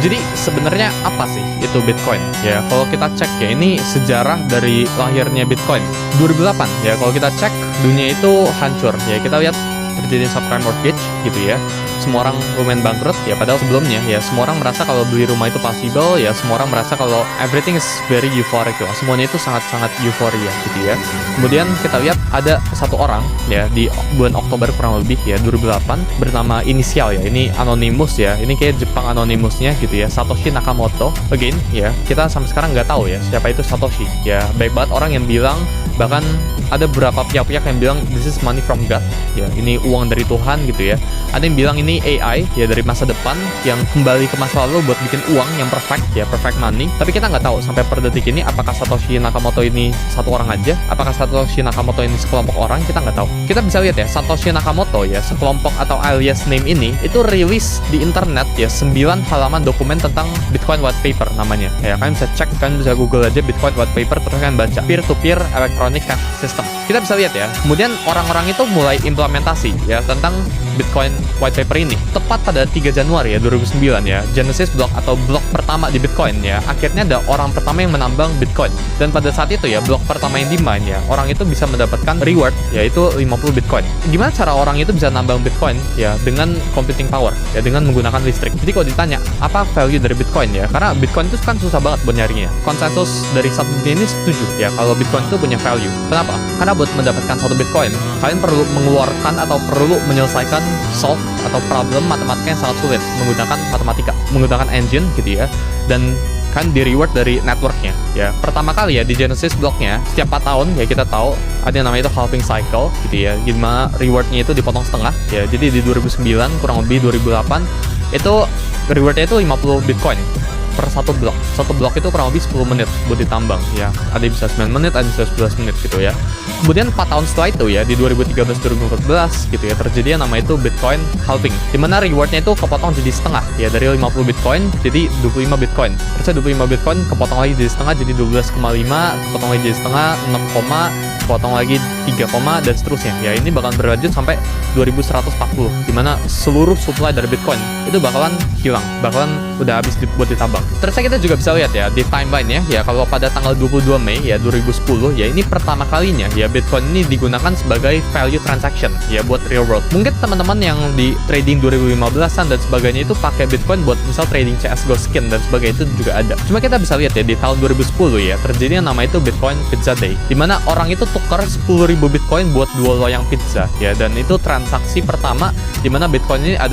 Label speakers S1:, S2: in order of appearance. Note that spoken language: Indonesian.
S1: Jadi sebenarnya apa sih itu Bitcoin? Ya, kalau kita cek ya, ini sejarah dari lahirnya Bitcoin. 2008 ya, kalau kita cek dunia itu hancur. Ya, kita lihat terjadi subprime mortgage gitu ya. Semua orang lumayan bangkrut ya, padahal sebelumnya ya semua orang merasa kalau beli rumah itu possible ya, semua orang merasa kalau everything is very euphoric lah. Semuanya itu sangat-sangat euforia gitu ya. Kemudian kita lihat ada satu orang ya di bulan Oktober kurang lebih ya 2008 bernama inisial ya, ini anonymous ya, ini kayak Jepang anonymousnya gitu ya, Satoshi Nakamoto. Again ya, kita sampai sekarang nggak tahu ya siapa itu Satoshi ya. Baik banget orang yang bilang, bahkan ada beberapa pihak-pihak yang bilang this is money from God ya, ini uang dari Tuhan gitu ya. Ada yang bilang ini AI ya, dari masa depan yang kembali ke masa lalu buat bikin uang yang perfect ya, perfect money. Tapi kita nggak tahu sampai per detik ini apakah Satoshi Nakamoto ini satu orang aja, apakah Satoshi Nakamoto ini sekelompok orang, kita nggak tahu. Kita bisa lihat ya, Satoshi Nakamoto ya, sekelompok atau alias name ini itu rilis di internet ya 9 halaman dokumen tentang Bitcoin white paper namanya ya. Kalian bisa cek, kalian bisa google aja Bitcoin white paper, terus kalian baca peer to peer electronic cash system. Kita bisa lihat ya, kemudian orang-orang itu mulai implementasi ya tentang Bitcoin white paper ini tepat pada 3 Januari ya 2009 ya. Genesis block atau blok pertama di Bitcoin ya, akhirnya ada orang pertama yang menambang Bitcoin, dan pada saat itu ya blok pertama yang di-mine ya, orang itu bisa mendapatkan reward yaitu 50 Bitcoin. Gimana cara orang itu bisa nambang Bitcoin ya? Dengan computing power ya, dengan menggunakan listrik. Jadi kalau ditanya apa value dari Bitcoin ya, karena Bitcoin itu kan susah banget buat nyarinya. Konsensus dari satu dunia ini setuju ya kalau Bitcoin itu punya value. Kenapa? Karena buat mendapatkan satu Bitcoin kalian perlu mengeluarkan atau perlu menyelesaikan solve atau problem matematika yang sangat sulit menggunakan matematika, menggunakan engine gitu ya, dan kan di reward dari networknya ya. Pertama kali ya di Genesis blocknya setiap 4 tahun ya, kita tahu ada yang namanya itu halving cycle gitu ya, gimana rewardnya itu dipotong setengah ya. Jadi di 2009 kurang lebih 2008 itu rewardnya itu 50 Bitcoin per satu blok. Satu blok itu kurang lebih 10 menit buat ditambang ya. Ada yang bisa 9 menit, ada yang bisa 11 menit gitu ya. Kemudian 4 tahun setelah itu ya, di 2013-2014 gitu ya, terjadi yang namanya itu Bitcoin halving, dimana rewardnya itu kepotong jadi setengah ya, dari 50 Bitcoin jadi 25 Bitcoin. Terus 25 Bitcoin kepotong lagi jadi setengah jadi 12,5, kepotong lagi jadi setengah 6, potong lagi 3, dan seterusnya ya. Ini bakalan berlanjut sampai 2140, dimana seluruh supply dari Bitcoin itu bakalan hilang, bakalan udah habis buat ditabang. Terus kita juga bisa lihat ya di timeline ya, kalau pada tanggal 22 Mei ya 2010 ya, ini pertama kalinya ya Bitcoin ini digunakan sebagai value transaction ya buat real world. Mungkin teman-teman yang di trading 2015-an dan sebagainya itu pakai Bitcoin buat misal trading CSGO skin dan sebagainya, itu juga ada. Cuma kita bisa lihat ya di tahun 2010 ya terjadi yang namanya itu Bitcoin Pizza Day, dimana orang itu tukar 10.000 Bitcoin buat 2 loyang pizza ya, dan itu transaksi pertama dimana Bitcoin ini ada